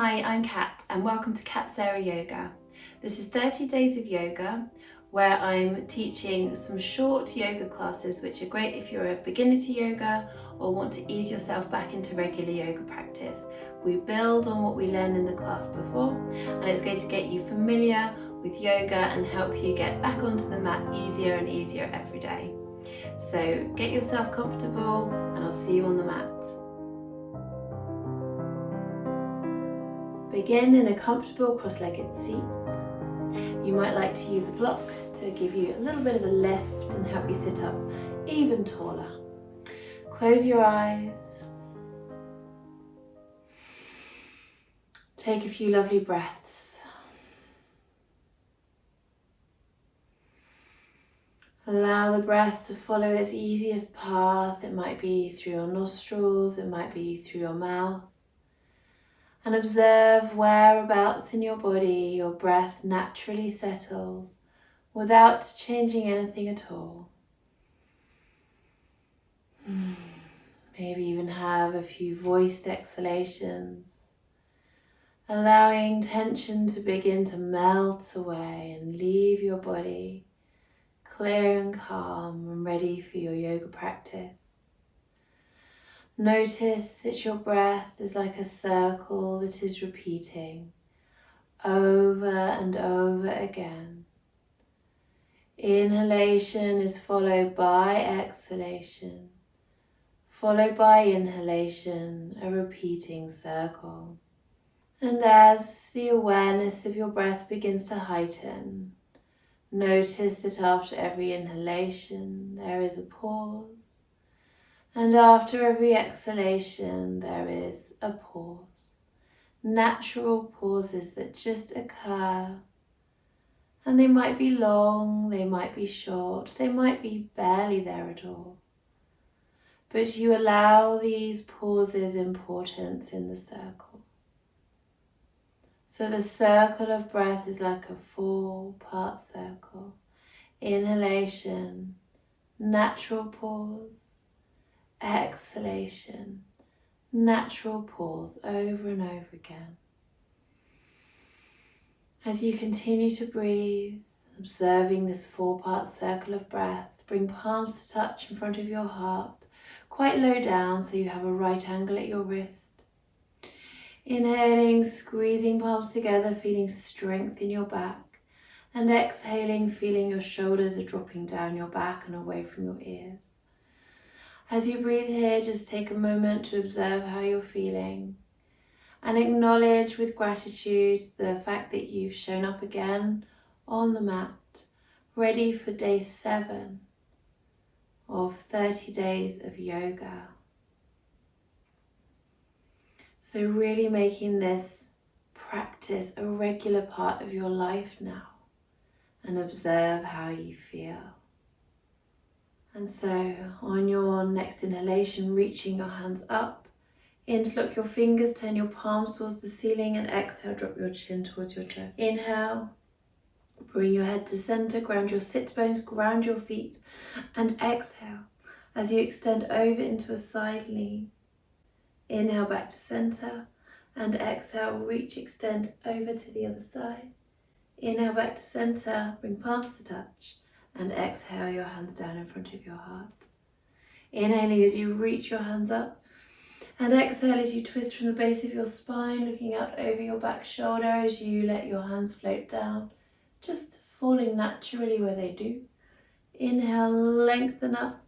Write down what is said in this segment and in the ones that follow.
Hi, I'm Kat and welcome to Kat Sara Yoga. This is 30 days of yoga where I'm teaching some short yoga classes which are great if you're a beginner to yoga or want to ease yourself back into regular yoga practice. We build on what we learned in the class before and it's going to get you familiar with yoga and help you get back onto the mat easier and easier every day. So get yourself comfortable and I'll see you on the mat. Begin in a comfortable cross-legged seat. You might like to use a block to give you a little bit of a lift and help you sit up even taller. Close your eyes. Take a few lovely breaths. Allow the breath to follow its easiest path. It might be through your nostrils, it might be through your mouth. And observe whereabouts in your body your breath naturally settles without changing anything at all. Maybe even have a few voiced exhalations, allowing tension to begin to melt away and leave your body clear and calm and ready for your yoga practice. Notice that your breath is like a circle that is repeating over and over again. Inhalation is followed by exhalation, followed by inhalation, a repeating circle. And as the awareness of your breath begins to heighten, notice that after every inhalation there is a pause. And after every exhalation, there is a pause. Natural pauses that just occur. And they might be long, they might be short, they might be barely there at all. But you allow these pauses importance in the circle. So the circle of breath is like a 4-part circle. Inhalation, natural pause. Exhalation, natural pause over and over again. As you continue to breathe, observing this 4-part circle of breath, bring palms to touch in front of your heart, quite low down so you have a right angle at your wrist. Inhaling, squeezing palms together, feeling strength in your back, and exhaling, feeling your shoulders are dropping down your back and away from your ears. As you breathe here, just take a moment to observe how you're feeling and acknowledge with gratitude the fact that you've shown up again on the mat, ready for day 7 of 30 days of yoga. So really making this practice a regular part of your life now and observe how you feel. And so on your next inhalation, reaching your hands up, interlock your fingers, turn your palms towards the ceiling and exhale, drop your chin towards your chest. Inhale, bring your head to center, ground your sit bones, ground your feet and exhale as you extend over into a side lean. Inhale back to center and exhale, reach, extend over to the other side. Inhale back to center, bring palms to touch. And exhale your hands down in front of your heart. Inhaling as you reach your hands up. And exhale as you twist from the base of your spine, looking out over your back shoulder as you let your hands float down, just falling naturally where they do. Inhale, lengthen up.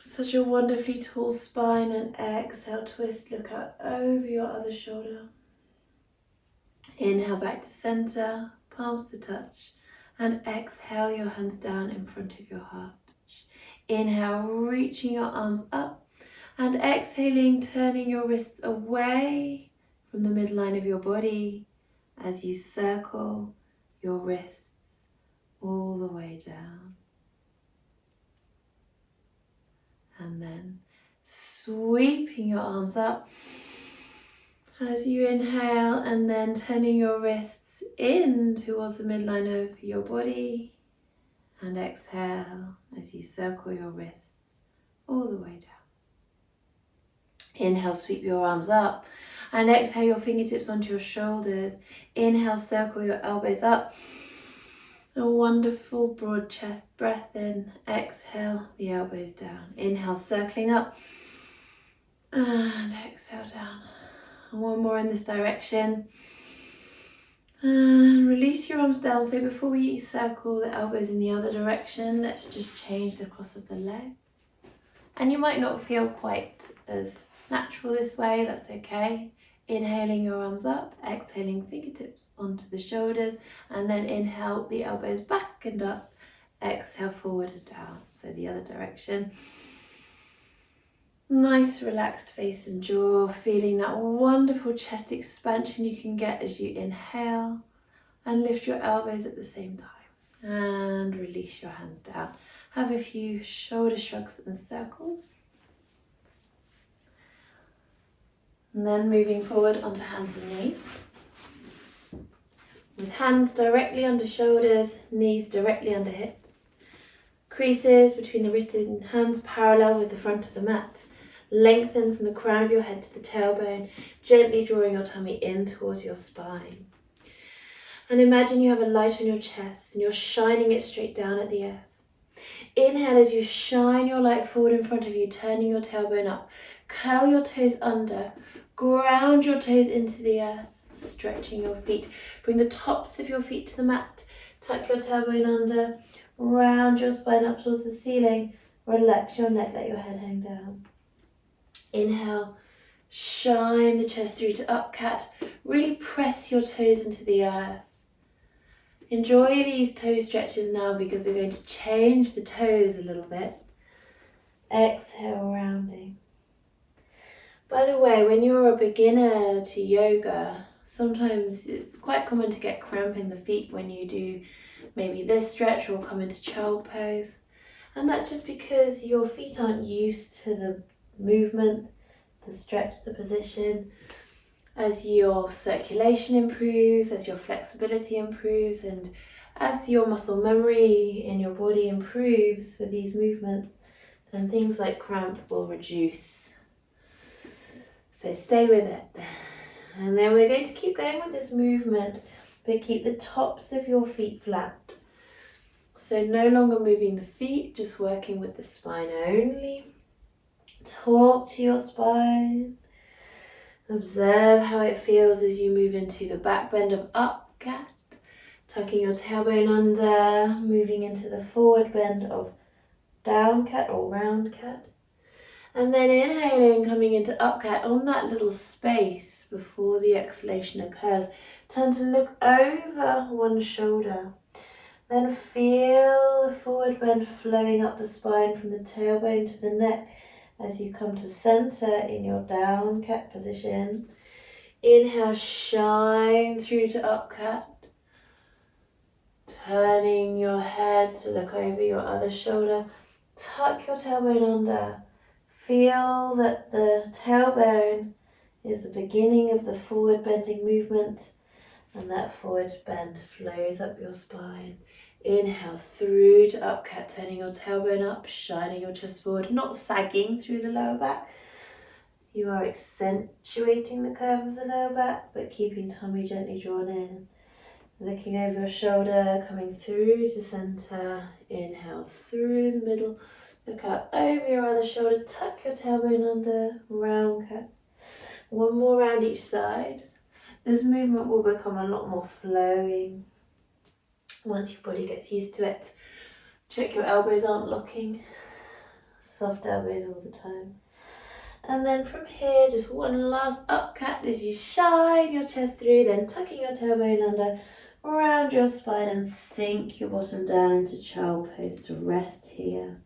Such a wonderfully tall spine. And exhale, twist, look out over your other shoulder. Inhale back to center, palms to touch. And exhale your hands down in front of your heart. Inhale, reaching your arms up. And exhaling, turning your wrists away from the midline of your body as you circle your wrists all the way down. And then sweeping your arms up as you inhale and then turning your wrists in towards the midline of your body and exhale as you circle your wrists all the way down. Inhale, sweep your arms up And exhale your fingertips onto your shoulders. Inhale, circle your elbows up. A wonderful broad chest breath in. Exhale, the elbows down. Inhale, circling up. And exhale down. And one more in this direction. And release your arms down. So before we circle the elbows in the other direction, let's just change the cross of the leg. And you might not feel quite as natural this way, that's okay. Inhaling your arms up, exhaling fingertips onto the shoulders, and then inhale the elbows back and up, exhale forward and down. So the other direction. Nice relaxed face and jaw, feeling that wonderful chest expansion you can get as you inhale, and lift your elbows at the same time. And release your hands down. Have a few shoulder shrugs and circles. And then moving forward onto hands and knees. With hands directly under shoulders, knees directly under hips. Creases between the wrists and hands parallel with the front of the mat. Lengthen from the crown of your head to the tailbone, gently drawing your tummy in towards your spine. And imagine you have a light on your chest and you're shining it straight down at the earth. Inhale as you shine your light forward in front of you, turning your tailbone up. Curl your toes under, ground your toes into the earth, stretching your feet. Bring the tops of your feet to the mat. Tuck your tailbone under, round your spine up towards the ceiling. Relax your neck, let your head hang down. Inhale, shine the chest through to up cat. Really press your toes into the earth. Enjoy these toe stretches now because they're going to change the toes a little bit. Exhale, rounding. By the way, when you're a beginner to yoga, sometimes it's quite common to get cramp in the feet when you do maybe this stretch or come into child pose. And that's just because your feet aren't used to the movement, the stretch, the position. As your circulation improves, as your flexibility improves, and as your muscle memory in your body improves for these movements, then things like cramp will reduce. So stay with it. And then we're going to keep going with this movement, but keep the tops of your feet flat. So no longer moving the feet, just working with the spine only. Talk to your spine. Observe how it feels as you move into the back bend of up cat, tucking your tailbone under, moving into the forward bend of down cat or round cat. And then inhaling, coming into up cat on that little space before the exhalation occurs. Turn to look over one shoulder. Then feel the forward bend flowing up the spine from the tailbone to the neck as you come to center in your down cat position. Inhale, shine through to up cat. Turning your head to look over your other shoulder. Tuck your tailbone under. Feel that the tailbone is the beginning of the forward bending movement, and that forward bend flows up your spine. Inhale through to up cat, turning your tailbone up, shining your chest forward, not sagging through the lower back. You are accentuating the curve of the lower back, but keeping tummy gently drawn in. Looking over your shoulder, coming through to center. Inhale through the middle. Look out over your other shoulder, tuck your tailbone under, round cat. One more round each side. This movement will become a lot more flowing once your body gets used to it. Check your elbows aren't locking. Soft elbows all the time. And then from here, just one last up cat as you shine your chest through, then tucking your tailbone under, round your spine and sink your bottom down into child pose to rest here.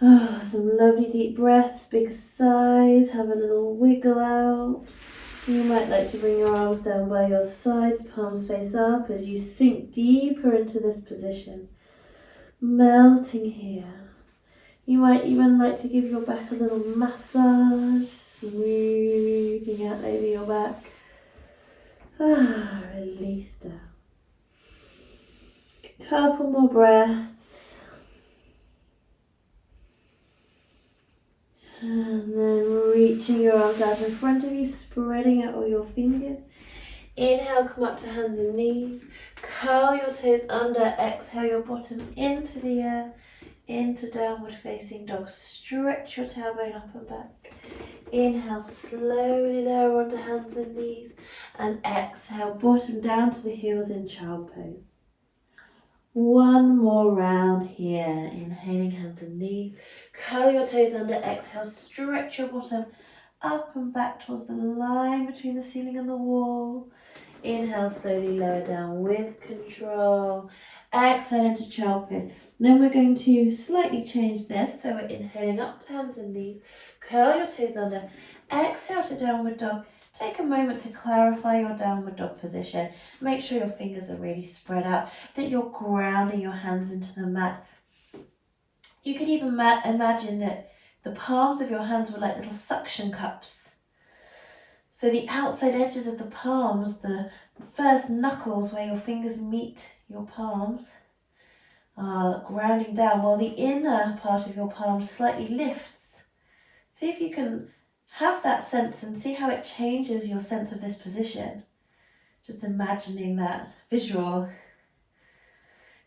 Oh, some lovely deep breaths, big sighs, have a little wiggle out. You might like to bring your arms down by your sides, palms face up as you sink deeper into this position. Melting here. You might even like to give your back a little massage, smoothing out over your back. Release down. Couple more breaths. And then reaching your arms out in front of you, spreading out all your fingers. Inhale, come up to hands and knees. Curl your toes under. Exhale your bottom into the air, into downward facing dog. Stretch your tailbone up and back. Inhale, slowly lower onto hands and knees. And exhale, bottom down to the heels in child pose. One more round here. Inhaling, hands and knees. Curl your toes under. Exhale, stretch your bottom up and back towards the line between the ceiling and the wall. Inhale, slowly lower down with control. Exhale into child pose. Then we're going to slightly change this. So we're inhaling up to hands and knees. Curl your toes under. Exhale to downward dog. Take a moment to clarify your downward dog position. Make sure your fingers are really spread out, that you're grounding your hands into the mat. You could even imagine that the palms of your hands were like little suction cups. So the outside edges of the palms, the first knuckles where your fingers meet your palms, are grounding down, while the inner part of your palm slightly lifts. See if you can have that sense and see how it changes your sense of this position. Just imagining that visual.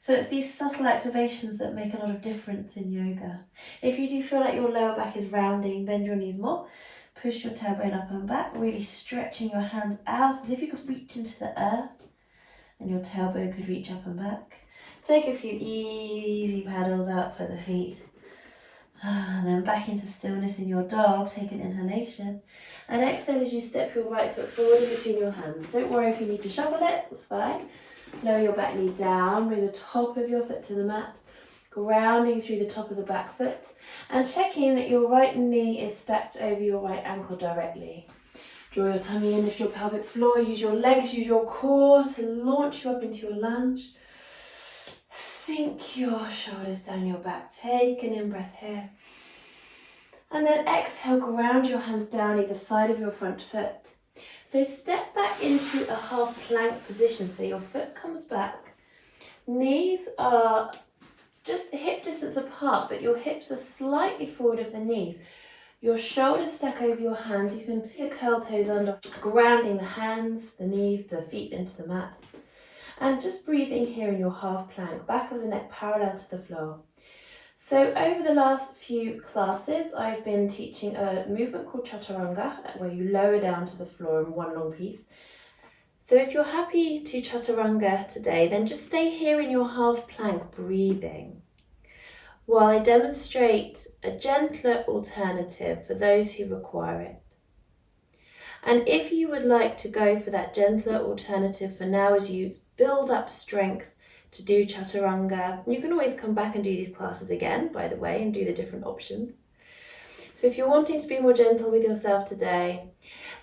So it's these subtle activations that make a lot of difference in yoga. If you do feel like your lower back is rounding, bend your knees more. Push your tailbone up and back, really stretching your hands out as if you could reach into the earth and your tailbone could reach up and back. Take a few easy paddles out for the feet. And then back into stillness in your dog. Take an inhalation. And exhale as you step your right foot forward in between your hands. Don't worry if you need to shuffle it, it's fine. Lower your back knee down, bring the top of your foot to the mat. Grounding through the top of the back foot. And checking that your right knee is stacked over your right ankle directly. Draw your tummy in, lift your pelvic floor. Use your legs, use your core to launch you up into your lunge. Sink your shoulders down your back. Take an in-breath here. And then exhale, ground your hands down either side of your front foot. So step back into a half plank position. So your foot comes back. Knees are just hip distance apart, but your hips are slightly forward of the knees. Your shoulders stack over your hands. You can curl toes under, grounding the hands, the knees, the feet into the mat. And just breathing here in your half plank, back of the neck parallel to the floor. So over the last few classes, I've been teaching a movement called chaturanga, where you lower down to the floor in one long piece. So if you're happy to chaturanga today, then just stay here in your half plank, breathing, while I demonstrate a gentler alternative for those who require it. And if you would like to go for that gentler alternative for now as you build up strength to do chaturanga, you can always come back and do these classes again, by the way, and do the different options. So if you're wanting to be more gentle with yourself today,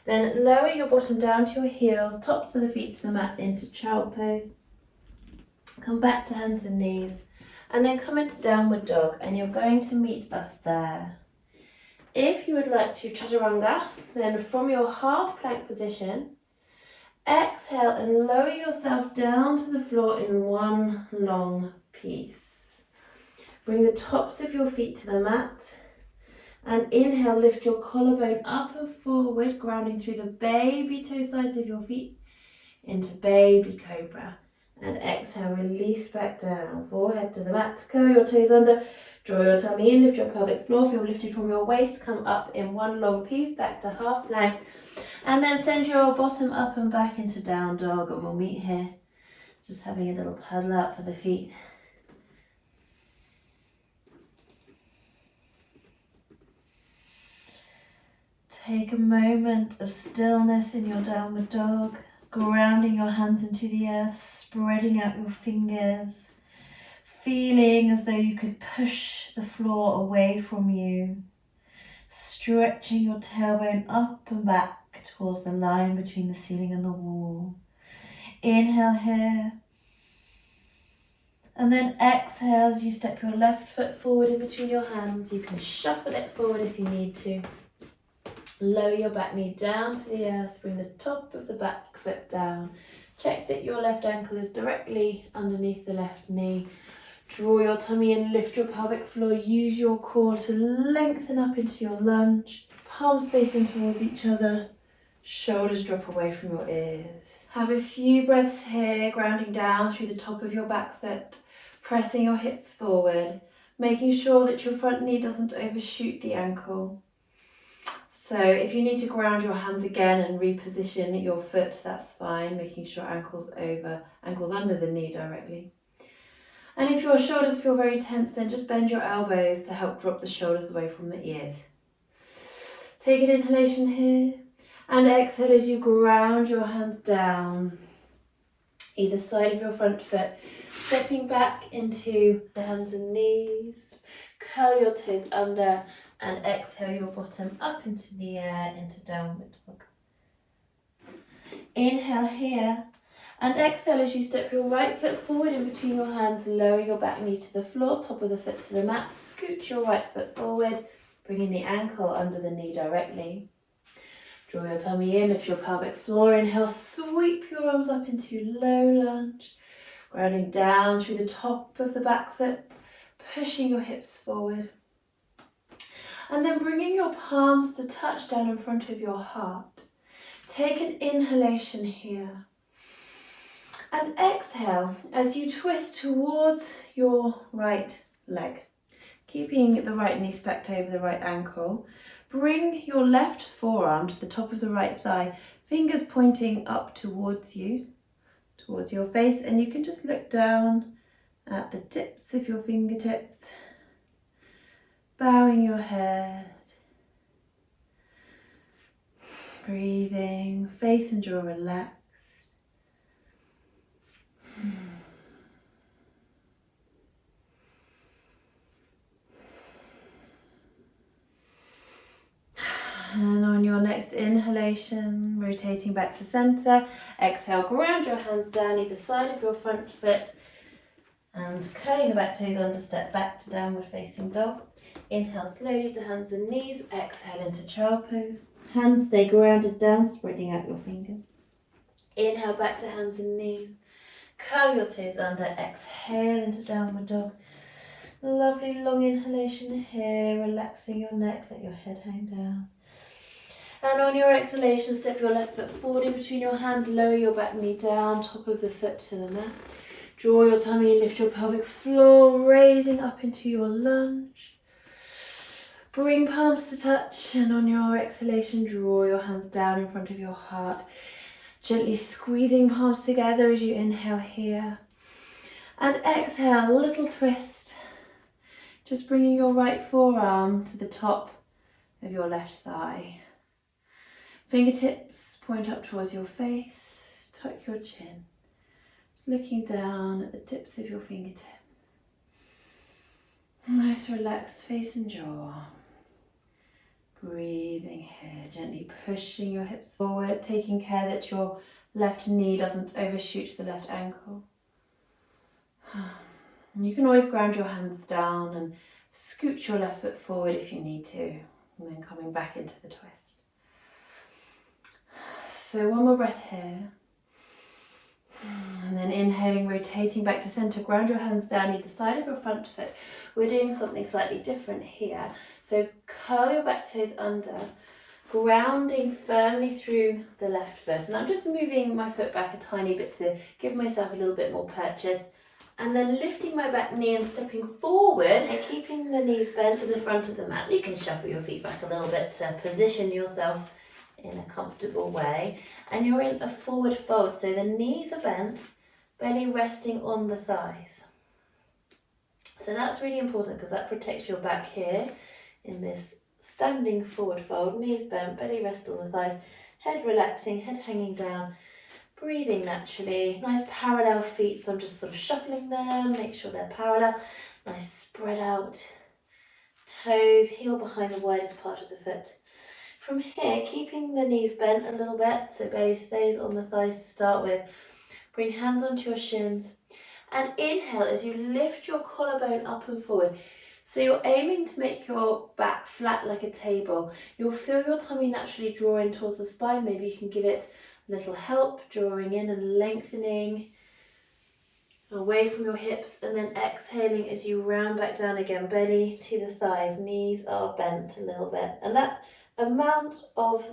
then lower your bottom down to your heels, tops of the feet to the mat into child pose. Come back to hands and knees, and then come into downward dog, and you're going to meet us there. If you would like to chaturanga, then from your half plank position, exhale and lower yourself down to the floor in one long piece. Bring the tops of your feet to the mat, and inhale, lift your collarbone up and forward, grounding through the baby toe sides of your feet into baby cobra. And exhale, release back down, forehead to the mat, curl your toes under, draw your tummy in, lift your pelvic floor. If you're lifted from your waist, come up in one long piece, back to half plank. And then send your bottom up and back into down dog, and we'll meet here. Just having a little paddle out for the feet. Take a moment of stillness in your downward dog, grounding your hands into the earth, spreading out your fingers, feeling as though you could push the floor away from you, stretching your tailbone up and back towards the line between the ceiling and the wall. Inhale here, and then exhale as you step your left foot forward in between your hands. You can shuffle it forward if you need to. Lower your back knee down to the earth, bring the top of the back foot down. Check that your left ankle is directly underneath the left knee. Draw your tummy in, lift your pelvic floor, use your core to lengthen up into your lunge. Palms facing towards each other, shoulders drop away from your ears. Have a few breaths here, grounding down through the top of your back foot, pressing your hips forward, making sure that your front knee doesn't overshoot the ankle. So if you need to ground your hands again and reposition your foot, that's fine, making sure ankles under the knee directly. And if your shoulders feel very tense, then just bend your elbows to help drop the shoulders away from the ears. Take an inhalation here and exhale as you ground your hands down, either side of your front foot, stepping back into the hands and knees. Curl your toes under and exhale your bottom up into the air, into downward dog. Inhale here and exhale as you step your right foot forward in between your hands, lower your back knee to the floor, top of the foot to the mat, scoot your right foot forward, bringing the ankle under the knee directly. Draw your tummy in, lift your pelvic floor, inhale, sweep your arms up into low lunge, grounding down through the top of the back foot, pushing your hips forward. And then bringing your palms to touch down in front of your heart. Take an inhalation here. And exhale as you twist towards your right leg. Keeping the right knee stacked over the right ankle. Bring your left forearm to the top of the right thigh, fingers pointing up towards you, towards your face, and you can just look down at the tips of your fingertips, bowing your head, breathing, face and jaw relaxed. And on your next inhalation, rotating back to center, exhale, ground your hands down either side of your front foot and curling the back toes under, step back to downward facing dog. Inhale slowly to hands and knees, exhale into child pose. Hands stay grounded down, spreading out your fingers. Inhale back to hands and knees, curl your toes under, exhale into downward dog. Lovely long inhalation here, relaxing your neck, let your head hang down. And on your exhalation, step your left foot forward in between your hands, lower your back knee down, top of the foot to the mat. Draw your tummy and lift your pelvic floor, raising up into your lunge. Bring palms to touch, and on your exhalation, draw your hands down in front of your heart, gently squeezing palms together as you inhale here. And exhale, little twist. Just bringing your right forearm to the top of your left thigh. Fingertips point up towards your face, tuck your chin. Just looking down at the tips of your fingertips. Nice relaxed face and jaw. Breathing here, gently pushing your hips forward, taking care that your left knee doesn't overshoot the left ankle. And you can always ground your hands down and scoot your left foot forward if you need to, and then coming back into the twist. So one more breath here. And then inhaling, rotating back to center, ground your hands down either side of your front foot. We're doing something slightly different here. So curl your back toes under, grounding firmly through the left foot. And I'm just moving my foot back a tiny bit to give myself a little bit more purchase. And then lifting my back knee and stepping forward and keeping the knees bent to the front of the mat. You can shuffle your feet back a little bit to position yourself in a comfortable way. And you're in a forward fold, so the knees are bent, belly resting on the thighs. So that's really important because that protects your back here in this standing forward fold. Knees bent, belly rest on the thighs, head relaxing, head hanging down, breathing naturally. Nice parallel feet, so I'm just sort of shuffling them, make sure they're parallel. Nice spread out toes, heel behind the widest part of the foot. From here, keeping the knees bent a little bit, so belly stays on the thighs to start with. Bring hands onto your shins and inhale as you lift your collarbone up and forward. So you're aiming to make your back flat like a table. You'll feel your tummy naturally draw in towards the spine. Maybe you can give it a little help, drawing in and lengthening away from your hips, and then exhaling as you round back down again, belly to the thighs, knees are bent a little bit. And that amount of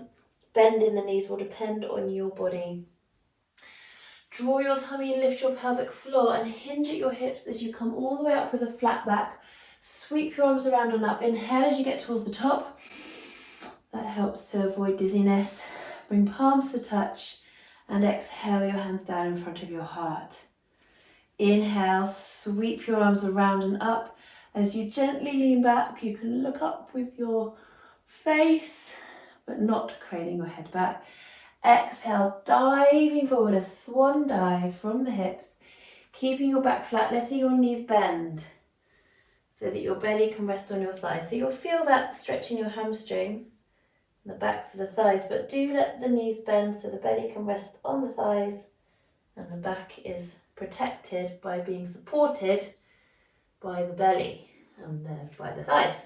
bend in the knees will depend on your body. Draw your tummy and lift your pelvic floor and hinge at your hips as you come all the way up with a flat back. Sweep your arms around and up. Inhale as you get towards the top. That helps to avoid dizziness. Bring palms to touch and exhale your hands down in front of your heart. Inhale, sweep your arms around and up. As you gently lean back, you can look up with your face, but not craning your head back. Exhale, diving forward, a swan dive from the hips, keeping your back flat, letting your knees bend so that your belly can rest on your thighs. So you'll feel that stretching your hamstrings and the backs of the thighs, but do let the knees bend so the belly can rest on the thighs and the back is protected by being supported by the belly and by the thighs.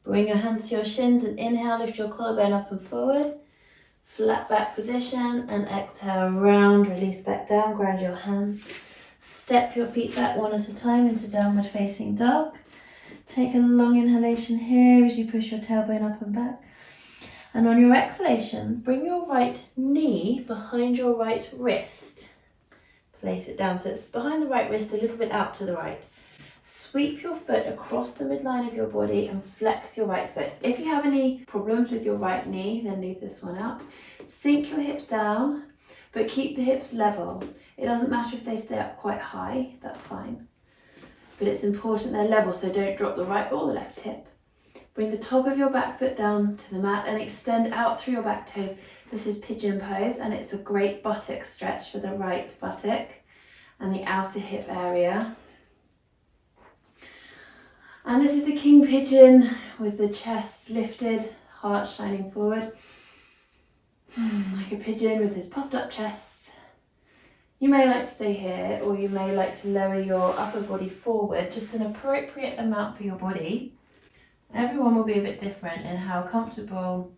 Bring your hands to your shins and inhale, lift your collarbone up and forward. Flat back position, and exhale, round, release back down, ground your hands. Step your feet back one at a time into downward facing dog. Take a long inhalation here as you push your tailbone up and back. And on your exhalation, bring your right knee behind your right wrist. Place it down so it's behind the right wrist, a little bit out to the right. Sweep your foot across the midline of your body and flex your right foot. If you have any problems with your right knee, then leave this one out. Sink your hips down, but keep the hips level. It doesn't matter if they stay up quite high, that's fine. But it's important they're level, so don't drop the right or the left hip. Bring the top of your back foot down to the mat and extend out through your back toes. This is pigeon pose, and it's a great buttock stretch for the right buttock and the outer hip area. And this is the king pigeon with the chest lifted, heart shining forward. Like a pigeon with his puffed up chest. You may like to stay here, or you may like to lower your upper body forward, just an appropriate amount for your body. Everyone will be a bit different in how comfortable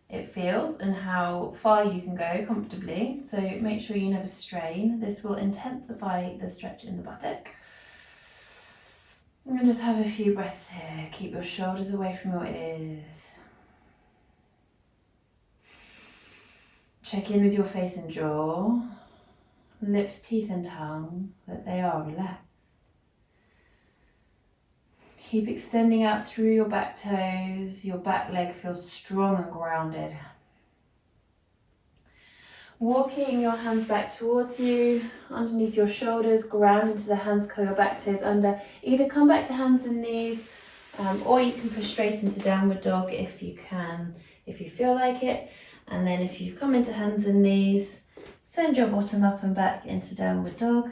it feels and how far you can go comfortably. So make sure you never strain. This will intensify the stretch in the buttock. And just have a few breaths here. Keep your shoulders away from your ears. Check in with your face and jaw, lips, teeth and tongue, that they are relaxed. Keep extending out through your back toes. Your back leg feels strong and grounded. Walking your hands back towards you, underneath your shoulders, ground into the hands, curl your back toes under. Either come back to hands and knees, or you can push straight into downward dog if you can, if you feel like it. And then if you've come into hands and knees, send your bottom up and back into downward dog.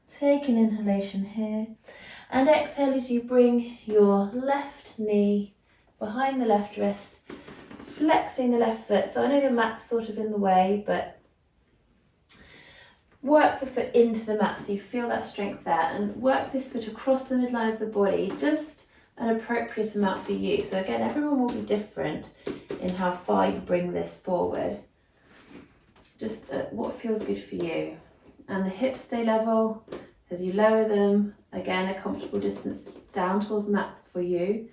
Take an inhalation here, and exhale as you bring your left knee behind the left wrist, flexing the left foot. So I know the mat's sort of in the way, but work the foot into the mat so you feel that strength there, and work this foot across the midline of the body, just an appropriate amount for you. So again, everyone will be different in how far you bring this forward. Just what feels good for you. And the hips stay level as you lower them. Again, a comfortable distance down towards the mat for you.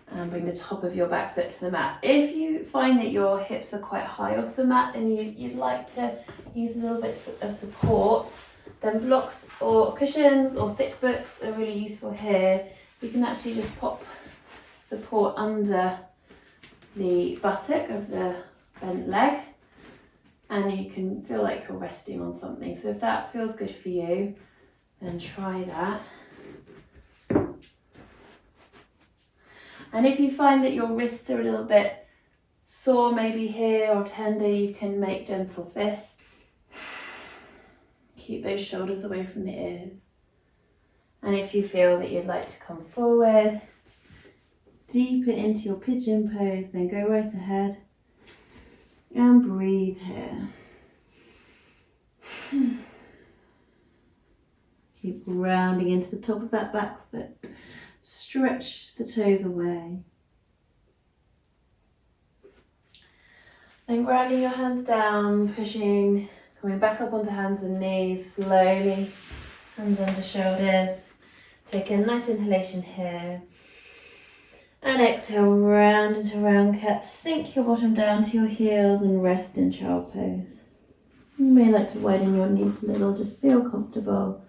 And bring the top of your back foot to the mat. If you find that your hips are quite high off the mat and you'd like to use a little bit of support, then blocks or cushions or thick books are really useful here. You can actually just pop support under the buttock of the bent leg, and you can feel like you're resting on something. So if that feels good for you, then try that. And if you find that your wrists are a little bit sore, maybe here, or tender, you can make gentle fists. Keep those shoulders away from the ears. And if you feel that you'd like to come forward, deeper into your pigeon pose, then go right ahead and breathe here. Keep rounding into the top of that back foot. Stretch the toes away. And grounding your hands down, pushing Coming back up onto hands and knees, slowly, hands under shoulders. Take a nice inhalation here. And exhale, round into round cat. Sink your bottom down to your heels and rest in child pose. You may like to widen your knees a little, just feel comfortable.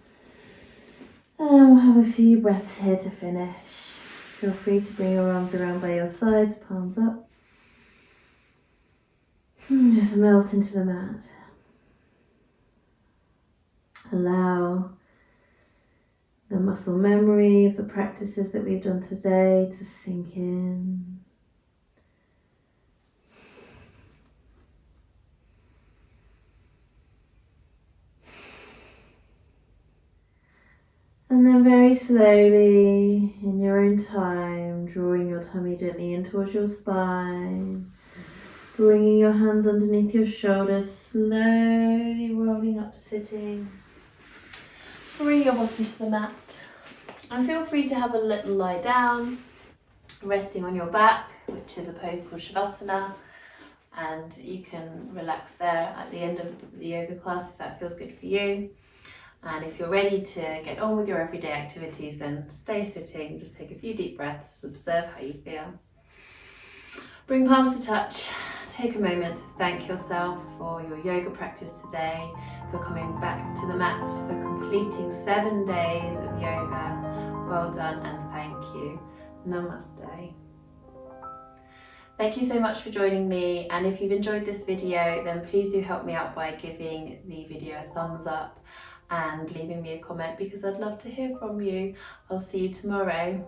And we'll have a few breaths here to finish. Feel free to bring your arms around by your sides, palms up. Just melt into the mat. Allow the muscle memory of the practices that we've done today to sink in. And then very slowly, in your own time, drawing your tummy gently in towards your spine, bringing your hands underneath your shoulders, slowly rolling up to sitting. Bring your bottom to the mat. And feel free to have a little lie down, resting on your back, which is a pose called Shavasana. And you can relax there at the end of the yoga class if that feels good for you. And if you're ready to get on with your everyday activities, then stay sitting, just take a few deep breaths, observe how you feel. Bring palms to touch. Take a moment to thank yourself for your yoga practice today, for coming back to the mat, for completing 7 days of yoga. Well done and thank you. Namaste. Thank you so much for joining me, and if you've enjoyed this video, then please do help me out by giving the video a thumbs up and leaving me a comment, because I'd love to hear from you. I'll see you tomorrow.